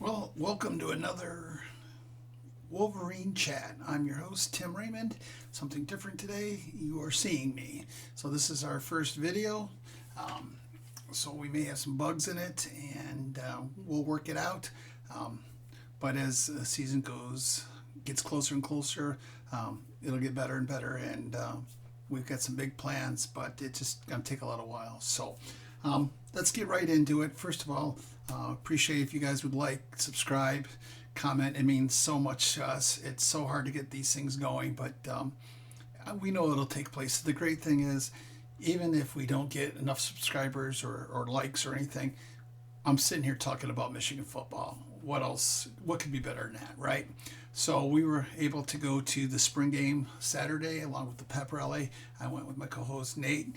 Well, welcome to another Wolverine Chat. I'm your host, Tim Raymond. Something different today. You are seeing me. So, this is our first video. Um, so, we may have some bugs in it and we'll work it out. Um, but as the season gets closer and closer, it'll get better and better. And we've got some big plans, but it's just going to take a little while. So, let's get right into it. First of all, appreciate if you guys would like, subscribe, comment. It means so much to us. It's so hard to get these things going, but we know it'll take place. The great thing is, even if we don't get enough subscribers or likes or anything, I'm sitting here talking about Michigan football. What else? What could be better than that, right? So we were able to go to the spring game Saturday along with the pep rally. I went with my co-host Nate.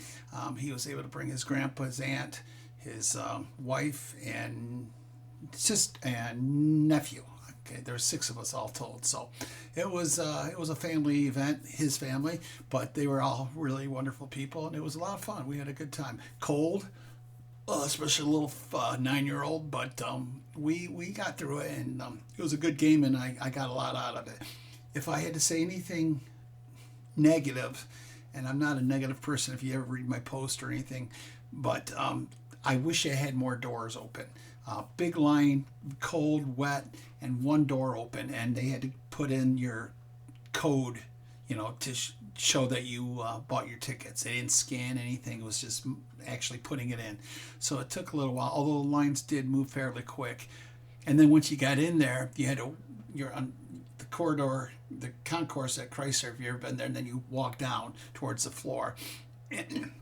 He was able to bring his grandpa, his aunt, his wife, and nephew. Okay, there's six of us all told. So it was a family event, his family, but they were all really wonderful people, and it was a lot of fun. We had a good time. Cold, especially a little 9-year-old, but we got through it, and it was a good game, and I got a lot out of it. If I had to say anything negative, and I'm not a negative person if you ever read my post or anything, but I wish I had more doors open. Big line, cold, wet, and one door open, and they had to put in your code, to show that you bought your tickets. They didn't scan anything; it was just actually putting it in. So it took a little while, although the lines did move fairly quick. And then once you got in there, you're on the corridor, the concourse at Chrysler. If you've ever been there, and then you walk down towards the floor. And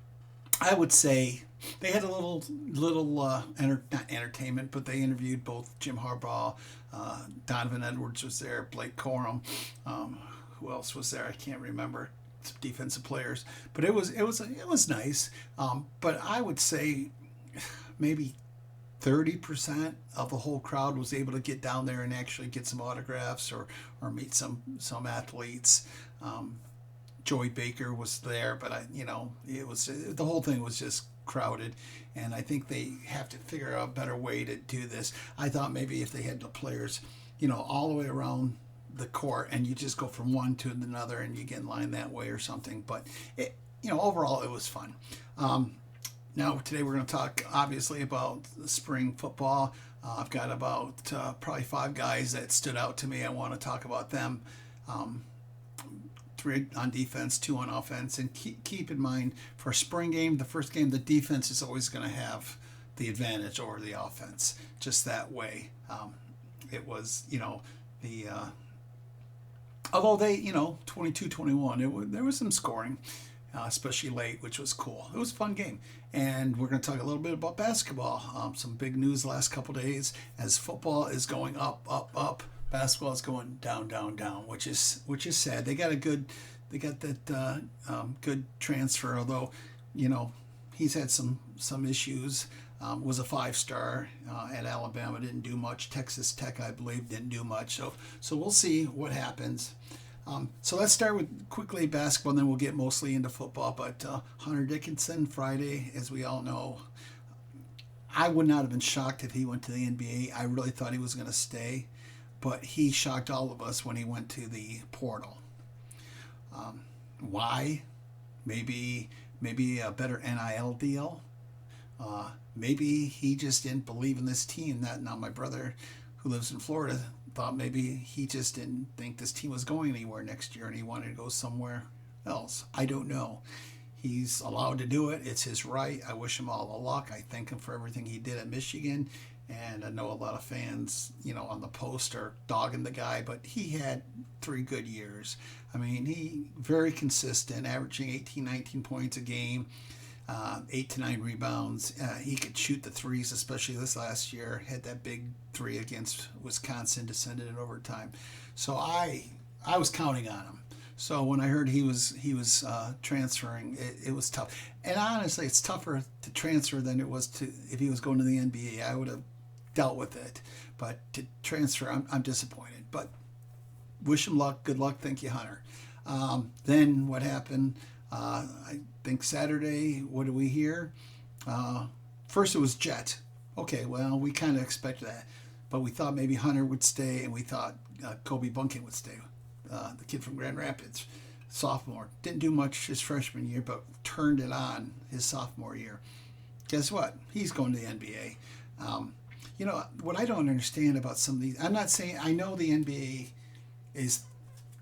I would say they had a not entertainment, but they interviewed both Jim Harbaugh, Donovan Edwards was there, Blake Corum, who else was there? I can't remember. Some defensive players, but it was nice. But I would say maybe 30% of the whole crowd was able to get down there and actually get some autographs or meet some athletes. Joey Baker was there, but it was the whole thing was just crowded, and I think they have to figure out a better way to do this. I thought maybe if they had the players, all the way around the court, and you just go from one to another, and you get in line that way or something. But overall, it was fun. Now today we're going to talk obviously about the spring football. I've got about probably 5 guys that stood out to me. I want to talk about them. 3 on defense, 2 on offense, and keep in mind for a spring game, the first game, the defense is always going to have the advantage over the offense. Just that way. It was, the although they, 22-21, there was some scoring, especially late, which was cool. It was a fun game. And we're going to talk a little bit about basketball. Some big news the last couple days as football is going up, up, up. Basketball is going down, down, down, which is sad. They got that good transfer, although, he's had some issues. Was a 5-star at Alabama, didn't do much. Texas Tech, I believe, didn't do much. So we'll see what happens. So let's start with quickly basketball, and then we'll get mostly into football. But Hunter Dickinson, Friday, as we all know, I would not have been shocked if he went to the NBA. I really thought he was going to stay, but he shocked all of us when he went to the portal. Why? Maybe a better NIL deal. Maybe he just didn't believe in this team. Now my brother, who lives in Florida, thought maybe he just didn't think this team was going anywhere next year, and he wanted to go somewhere else. I don't know. He's allowed to do it. It's his right. I wish him all the luck. I thank him for everything he did at Michigan. And I know a lot of fans, on the post are dogging the guy, but he had 3 good years. I mean, he very consistent, averaging 18, 19 points a game, 8 to 9 rebounds. He could shoot the threes, especially this last year. Had that big 3 against Wisconsin to send it in overtime. So I was counting on him. So when I heard he was transferring, it was tough. And honestly, it's tougher to transfer than it was if he was going to the NBA. I would have dealt with it, but to transfer, I'm disappointed. But wish him luck. Good luck. Thank you, Hunter. Then what happened? I think Saturday. What do we hear? First, it was Jet. Okay, well, we kind of expected that. but we thought maybe Hunter would stay, and we thought Kobe Bunking would stay, the kid from Grand Rapids, sophomore. Didn't do much his freshman year, but turned it on his sophomore year. Guess what? He's going to the NBA. What I don't understand about some of these, I'm not saying, I know the NBA is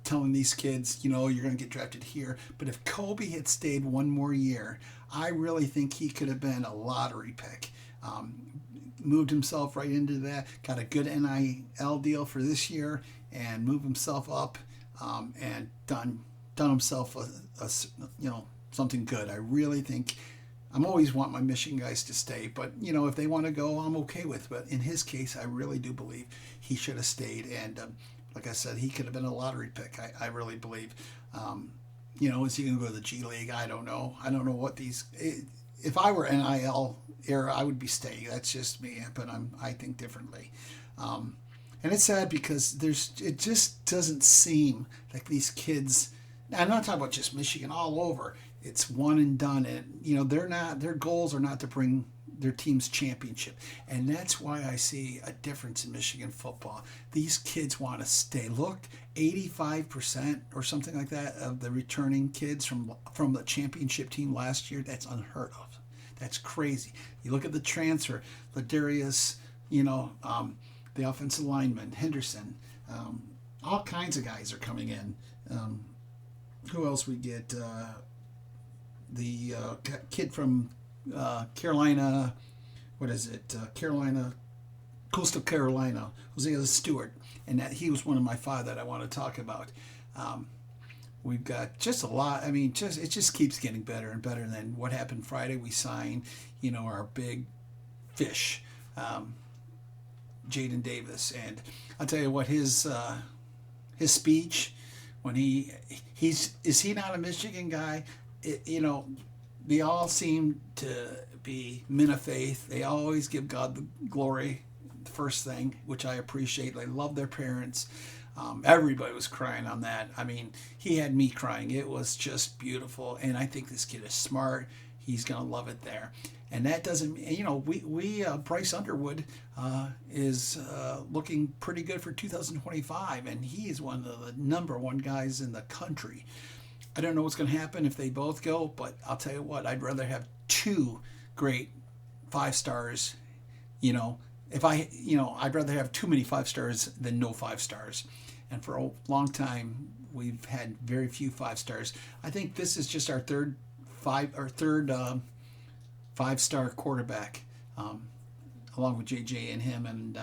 telling these kids, you're going to get drafted here. But if Kobe had stayed one more year, I really think he could have been a lottery pick. Moved himself right into that, got a good NIL deal for this year, and moved himself up, and done himself something good. I really think. I'm always want my Michigan guys to stay, but if they want to go, I'm okay with it. But in his case, I really do believe he should have stayed, and like I said, he could have been a lottery pick. I really believe. Is he going to go to the G League? I don't know. I don't know what these. If I were NIL era, I would be staying. That's just me, but I think differently. And it's sad because it just doesn't seem like these kids. I'm not talking about just Michigan, all over. It's one and done, and their goals are not to bring their team's championship, and that's why I see a difference in Michigan football. These kids want to stay. Look, 85% or something like that of the returning kids from the championship team last year. That's unheard of. That's crazy. You look at the transfer, Ladarius, the offensive lineman, Henderson, all kinds of guys are coming in. Who else we get? The kid from Carolina, what is it? Coastal Carolina, Hosea Stewart, and that he was one of my five that I want to talk about. We've got just a lot. I mean, it just keeps getting better and better. And then what happened Friday? We signed, our big fish, Jaden Davis, and I'll tell you what, his speech when is he not a Michigan guy? They all seem to be men of faith. They always give God the glory, the first thing, which I appreciate. They love their parents. Everybody was crying on that. I mean, he had me crying. It was just beautiful. And I think this kid is smart. He's going to love it there. And that doesn't, Bryce Underwood is looking pretty good for 2025. And he is one of the number one guys in the country. I don't know what's going to happen if they both go, but I'll tell you what, I'd rather have two great 5 stars. I'd rather have too many 5 stars than no 5 stars. And for a long time, we've had very few 5 stars. I think this is just our third 5-star quarterback, along with JJ and him, and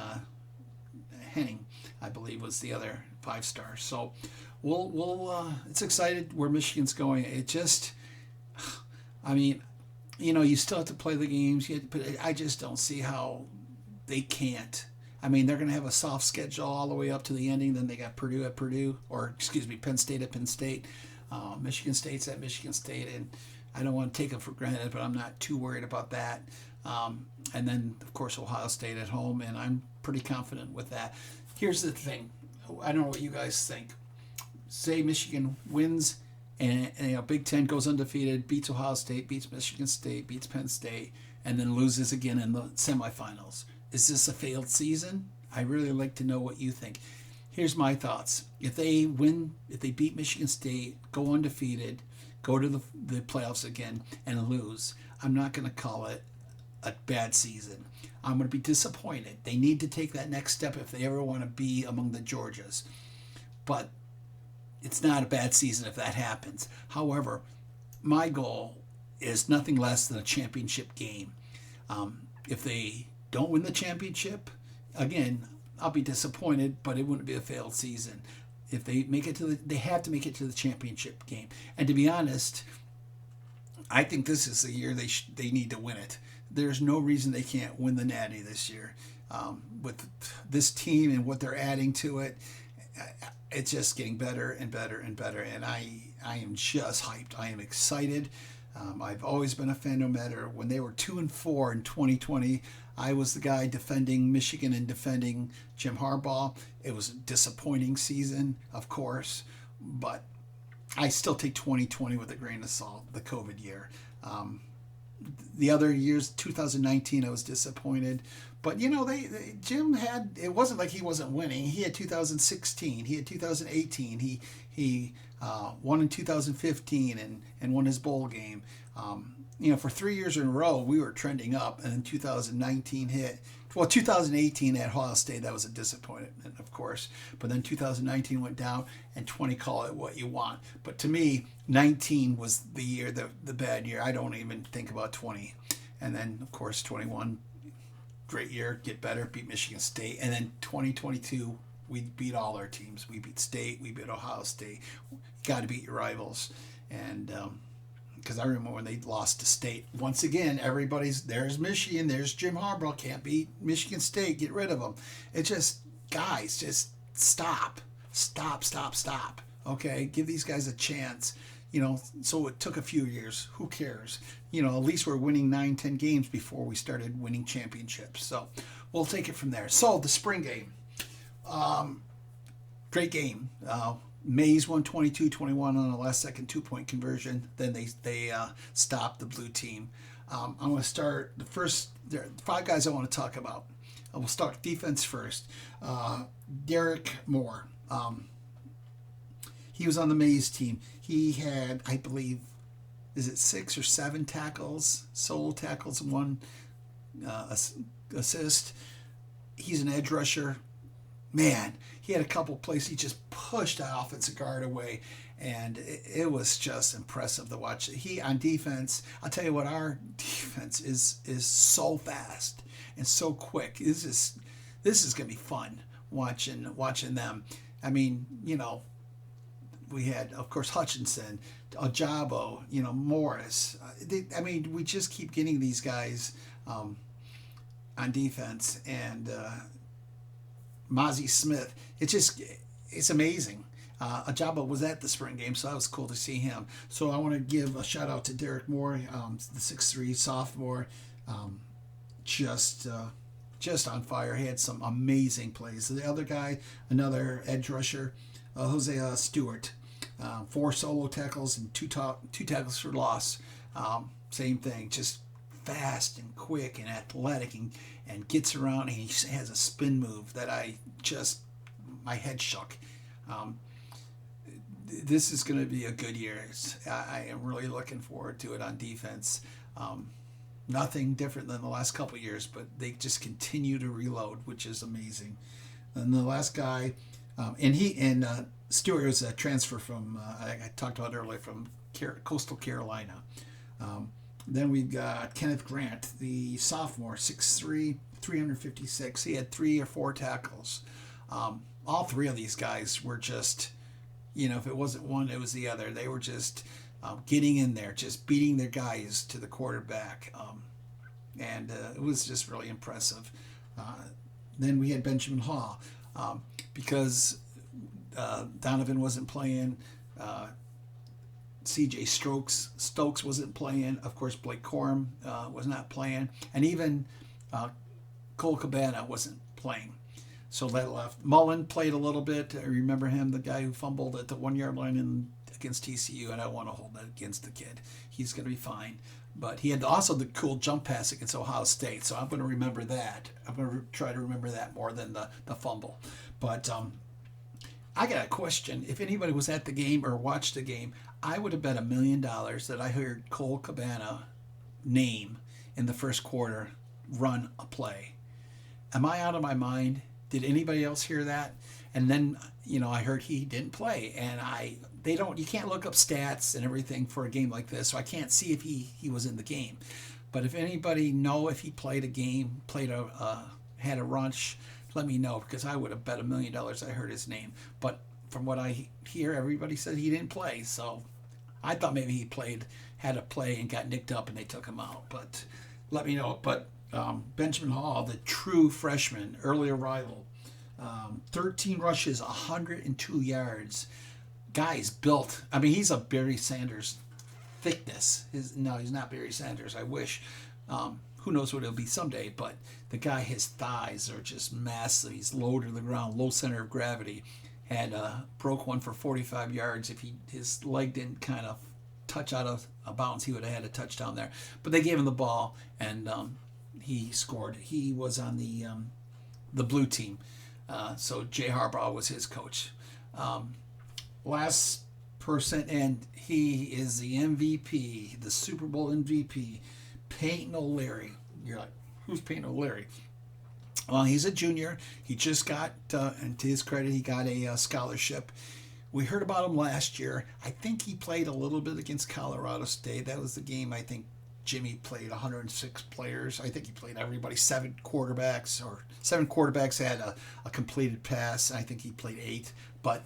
Henning, I believe, was the other 5-star. So we'll it's excited where Michigan's going. It just, you still have to play the games, but I just don't see how they can't. They're going to have a soft schedule all the way up to the ending. Then they got Purdue at Purdue, Penn State at Penn State. Michigan State's at Michigan State, and I don't want to take it for granted, but I'm not too worried about that. And then, of course, Ohio State at home, and I'm pretty confident with that. Here's the thing. I don't know what you guys think. Say Michigan wins, and Big Ten goes undefeated, beats Ohio State, beats Michigan State, beats Penn State, and then loses again in the semifinals. Is this a failed season? I really like to know what you think. Here's my thoughts. If they beat Michigan State, go undefeated, go to the playoffs again, and lose, I'm not going to call it a bad season. I'm going to be disappointed. They need to take that next step if they ever want to be among the Georgias. But it's not a bad season if that happens. However, my goal is nothing less than a championship game. If they don't win the championship, again, I'll be disappointed, but it wouldn't be a failed season. If they make it they have to make it to the championship game. And to be honest, I think this is the year they need to win it. There's no reason they can't win the Natty this year. With this team and what they're adding to it, it's just getting better and better and better. And I am just hyped. I am excited. I've always been a fan, no matter when they were 2-4 in 2020. I was the guy defending Michigan and defending Jim Harbaugh. It was a disappointing season, of course, but I still take 2020 with a grain of salt, the COVID year. The other years, 2019, I was disappointed. But Jim had, it wasn't like he wasn't winning. He had 2016, he had 2018, he won in 2015 and won his bowl game. For 3 years in a row, we were trending up, and then 2019 hit. Well, 2018 at Ohio State, that was a disappointment, of course. But then 2019 went down, and 20, call it what you want. But to me, 19 was the year, the bad year. I don't even think about 20. And then, of course, 21, great year, get better, beat Michigan State. And then 2022, we beat all our teams. We beat State, we beat Ohio State. You got to beat your rivals. And because I remember when they lost to State. Once again, there's Michigan, there's Jim Harbaugh, can't beat Michigan State, get rid of them. It's just, guys, just stop. Okay, give these guys a chance. So it took a few years. Who cares? At least we're winning 9, 10 games before we started winning championships. So we'll take it from there. So the spring game, great game. Mays won 22-21 on a last-second 2-point conversion. Then they stopped the blue team. I'm going to start there are 5 guys I want to talk about. We'll start defense first. Derek Moore. He was on the Mays team. He had, I believe, is it 6 or 7 tackles, solo tackles, and 1 assist. He's an edge rusher. Man, he had a couple plays. He just pushed the offensive guard away, and it was just impressive to watch. He on defense, I'll tell you what, our defense is so fast and so quick. This is gonna be fun watching them. I mean, we had, of course, Hutchinson, Ajabo, Morris. We just keep getting these guys on defense, and Mozzie Smith. It's amazing. Ajabo was at the spring game, so that was cool to see him. So I want to give a shout out to Derek Moore, the 6'3" sophomore, just on fire. He had some amazing plays. The other guy, another edge rusher, Hosea Stewart, 4 solo tackles and 2 tackles for loss. Same thing, just fast and quick and athletic and gets around, and he has a spin move that my head shook. This is going to be a good year. I am really looking forward to it on defense. Nothing different than the last couple of years, but they just continue to reload, which is amazing. And the last guy, and Stewart was a transfer from, I talked about earlier, from Coastal Carolina. Then we've got Kenneth Grant, the sophomore, 6'3", 356. He had 3 or 4 tackles. All 3 of these guys were just, if it wasn't one, it was the other. They were just getting in there, just beating their guys to the quarterback. And it was just really impressive. Then we had Benjamin Hall, because Donovan wasn't playing. C.J. Stokes wasn't playing. Of course, Blake Corum was not playing. And even Cole Cabana wasn't playing. So that left. Mullen played a little bit. I remember him, the guy who fumbled at the 1-yard line against TCU, and I want to hold that against the kid. He's going to be fine. But he had also the cool jump pass against Ohio State, so I'm going to remember that. I'm going to try to remember that more than the fumble. But I got a question. If anybody was at the game or watched the game, I would have bet $1 million that I heard Cole Cabana name in the first quarter run a play. Am I out of my mind? Did anybody else hear that? And then, I heard he didn't play, and you can't look up stats and everything for a game like this, so I can't see if he was in the game. But if anybody know if he played a game, had a rush, let me know, because I would have bet $1 million I heard his name. But from what I hear, everybody said he didn't play, so I thought maybe he had a play and got nicked up and they took him out. But let me know. But Benjamin Hall, the true freshman, early arrival, 13 rushes, 102 yards. Guy's built. He's a Barry Sanders thickness. No, he's not Barry Sanders. I wish. Who knows what it'll be someday, but the guy, his thighs are just massive. He's low to the ground, low center of gravity. Had broke one for 45 yards if his leg didn't kind of touch out of bounds, he would have had a touchdown there. But they gave him the ball, and he scored. He was on the blue team, so Jay Harbaugh was his coach. Last person, and he is the MVP, the Super Bowl MVP, Peyton O'Leary. You're like, who's Peyton O'Leary? Well, he's a junior. He just got, and to his credit, he got a scholarship. We heard about him last year. I think he played a little bit against Colorado State. That was the game, I think Jimmy played 106 players. I think he played everybody, 7 quarterbacks had a completed pass. I think he played 8, but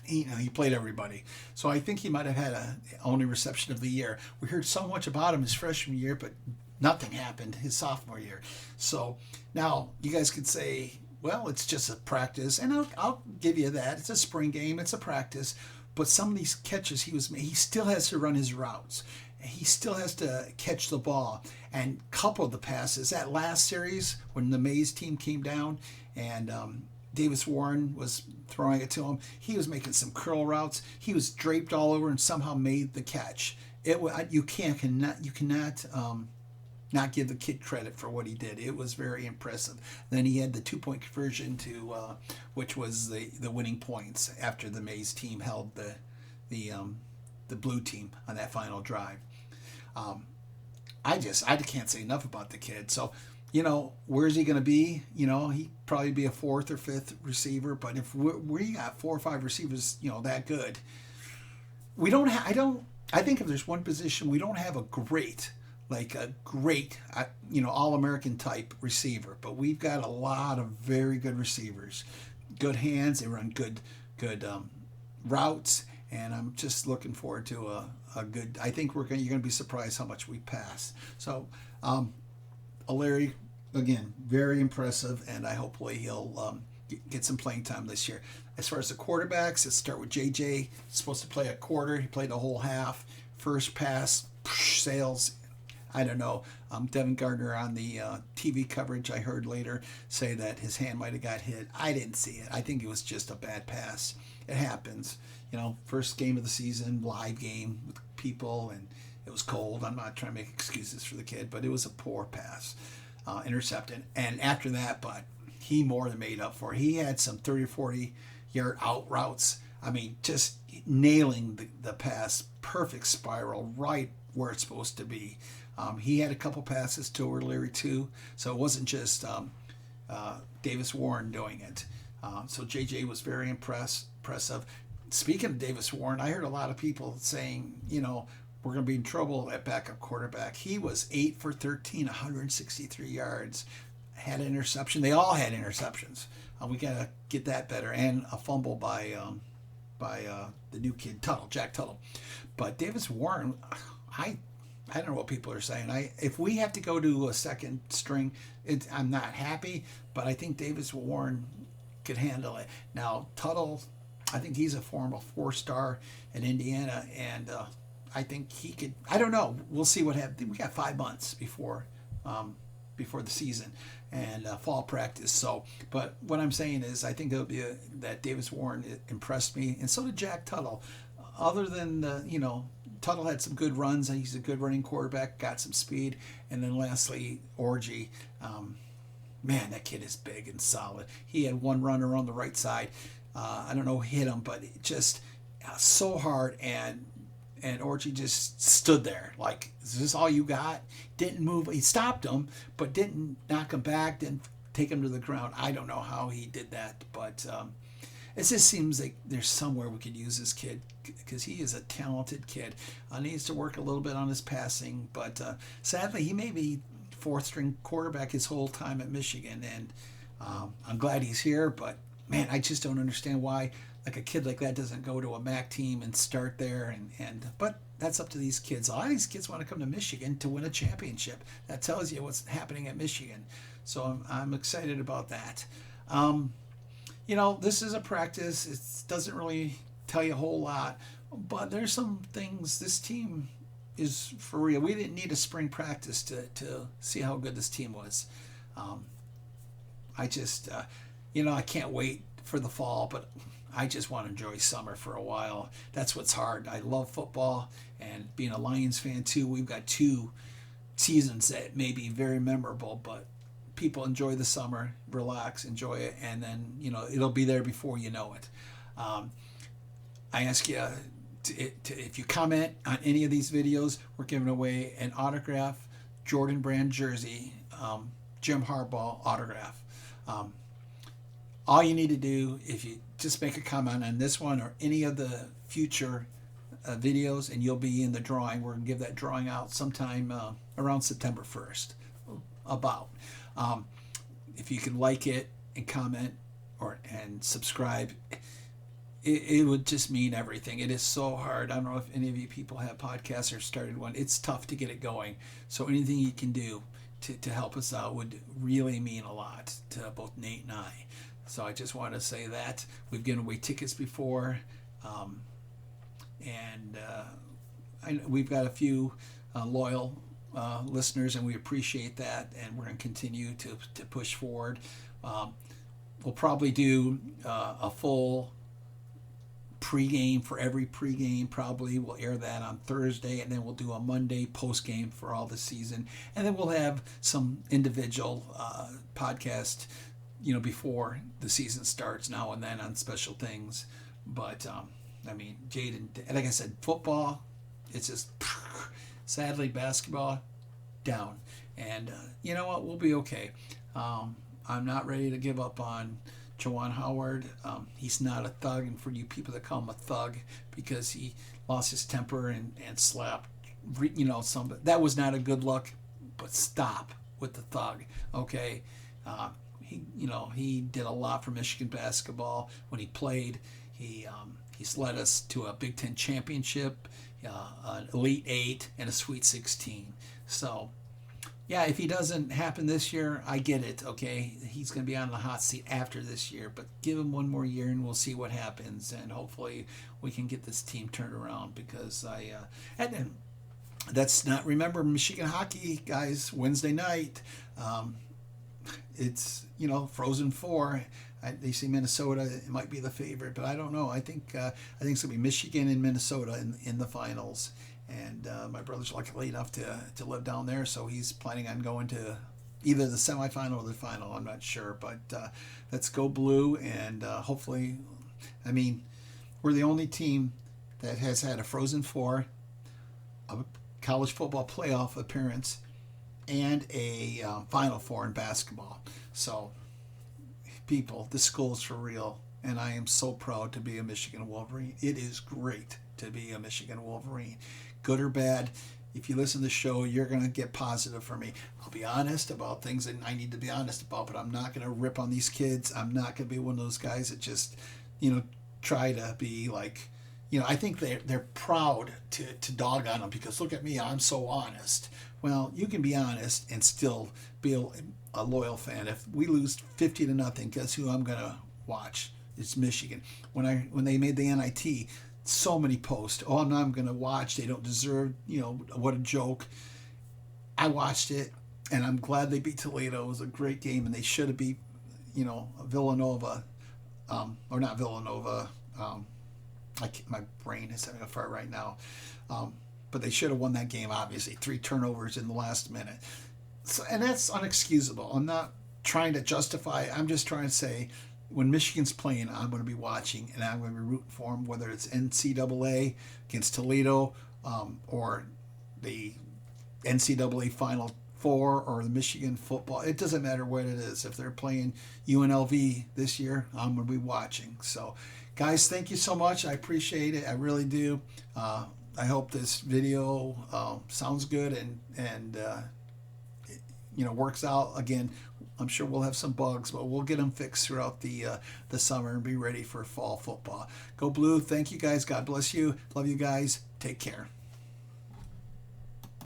he played everybody. So I think he might have had a only reception of the year. We heard so much about him his freshman year, but nothing happened his sophomore year. So now you guys could say, well, it's just a practice, and I'll give you that. It's a spring game. It's a practice. But some of these catches he still has to run his routes. He still has to catch the ball and couple the passes. That last series when the Mays team came down and Davis Warren was throwing it to him, he was making some curl routes. He was draped all over and somehow made the catch. You cannot not give the kid credit for what he did. It was very impressive. Then he had the 2-point conversion to which was the winning points after the Mays team held the blue team on that final drive. I can't say enough about the kid. So, where's he going to be? He'd probably be a 4th or 5th receiver. But if we got 4 or 5 receivers, that good, we don't have. I think if there's one position we don't have a great All-American type receiver, but we've got a lot of very good receivers, good hands. They run good routes, and I'm just looking forward to a good. I think you're going to be surprised how much we pass. So, O'Leary, again, very impressive, and I hopefully he'll get some playing time this year. As far as the quarterbacks, let's start with JJ. He's supposed to play a quarter. He played a whole half. First pass, sails. I don't know. Devin Gardner on the TV coverage, I heard later, say that his hand might have got hit. I didn't see it. I think it was just a bad pass. It happens. First game of the season, live game with people, and it was cold. I'm not trying to make excuses for the kid, but it was a poor pass, intercepted. And after that, but he more than made up for it. He had some 30 or 40 yard out routes. I mean, just nailing the pass, perfect spiral, right where it's supposed to be. He had a couple passes to O'Leary too, so it wasn't just Davis Warren doing it. So JJ was very impressive. Speaking of Davis Warren, I heard a lot of people saying, we're going to be in trouble at backup quarterback. He was 8 for 13, 163 yards, had an interception. They all had interceptions. We got to get that better, and a fumble by the new kid Jack Tuttle. But Davis Warren, I don't know what people are saying. If we have to go to a second string, I'm not happy, but I think Davis Warren could handle it. Now, Tuttle, I think he's a former 4-star in Indiana, and I think he could. I don't know. We'll see what happens. We got 5 months before the season and fall practice. So, but what I'm saying is, I think it'll be that Davis Warren impressed me, and so did Jack Tuttle. Other than Tuttle had some good runs. He's a good running quarterback, got some speed. And then lastly, Orji. Man, that kid is big and solid. He had one runner on the right side. I don't know who hit him, but it just so hard. And Orji just stood there like, is this all you got? Didn't move. He stopped him, but didn't knock him back, didn't take him to the ground. I don't know how he did that, but it just seems like there's somewhere we could use this kid because he is a talented kid. Needs to work a little bit on his passing, but sadly he may be 4th string quarterback his whole time at Michigan, and I'm glad he's here, but man, I just don't understand why a kid like that doesn't go to a MAC team and start there, but that's up to these kids. A lot of these kids want to come to Michigan to win a championship. That tells you what's happening at Michigan, so I'm excited about that. This is a practice. It doesn't really tell you a whole lot, but there's some things. This team is for real. We didn't need a spring practice to see how good this team was. I can't wait for the fall, but I just want to enjoy summer for a while. That's what's hard. I love football, and being a Lions fan too. We've got 2 seasons that may be very memorable, but people enjoy the summer, relax, enjoy it, and then it'll be there before you know it. I ask you if you comment on any of these videos, we're giving away an autograph Jordan Brand jersey, Jim Harbaugh autograph. All you need to do, if you just make a comment on this one or any of the future videos, and you'll be in the drawing. We're going to give that drawing out sometime around September 1st. About. If you can like it and comment and subscribe, it would just mean everything. It is so hard. I don't know if any of you people have podcasts or started one. It's tough to get it going. So anything you can do to help us out would really mean a lot to both Nate and I. So I just want to say that. We've given away tickets before. We've got a few loyal listeners, and we appreciate that, and we're going to continue to push forward. We'll probably do a full pregame for every pregame. Probably we'll air that on Thursday, and then we'll do a Monday postgame for all the season, and then we'll have some individual podcast before the season starts now and then on special things. But Jaden, like I said, football, it's just sadly basketball down, and you know what, we'll be okay. I'm not ready to give up on Juwan Howard. He's not a thug, and for you people that call him a thug because he lost his temper and slapped somebody, that was not a good look. But stop with the thug, okay? He did a lot for Michigan basketball when he played. He's led us to a Big Ten championship, an Elite Eight, and a Sweet 16. So, yeah, if he doesn't happen this year, I get it, okay? He's going to be on the hot seat after this year, but give him one more year and we'll see what happens, and hopefully we can get this team turned around because and that's not, remember, Michigan hockey, guys, Wednesday night, it's, Frozen Four. They say Minnesota, it might be the favorite, but I don't know. I think it's going to be Michigan and Minnesota in the finals. And my brother's lucky enough to live down there, so he's planning on going to either the semifinal or the final. I'm not sure, but let's go blue, and hopefully, we're the only team that has had a Frozen Four, a college football playoff appearance, and a Final Four in basketball. So, people, this school is for real, and I am so proud to be a Michigan Wolverine. It is great to be a Michigan Wolverine. Good or bad, if you listen to the show, you're going to get positive from me. I'll be honest about things that I need to be honest about, but I'm not going to rip on these kids. I'm not going to be one of those guys that just, try to be like, I think they're proud to dog on them because look at me, I'm so honest. Well, you can be honest and still be a loyal fan. If we lose 50-0, guess who I'm going to watch? It's Michigan. When they made the NIT, so many posts. Oh, I'm going to watch. They don't deserve, what a joke. I watched it, and I'm glad they beat Toledo. It was a great game, and they should have beat, Villanova, or not Villanova. My brain is having a fart right now. But they should have won that game, obviously. 3 turnovers in the last minute. So, and that's unexcusable. I'm not trying to justify it. I'm just trying to say, when Michigan's playing, I'm going to be watching, and I'm going to be rooting for them, whether it's NCAA against Toledo or the NCAA Final Four or the Michigan football. It doesn't matter what it is. If they're playing UNLV this year, I'm going to be watching. So, guys, thank you so much. I appreciate it. I really do. I hope this video sounds good and works out. Again, I'm sure we'll have some bugs, but we'll get them fixed throughout the summer and be ready for fall football. Go Blue. Thank you, guys. God bless you. Love you guys. Take care.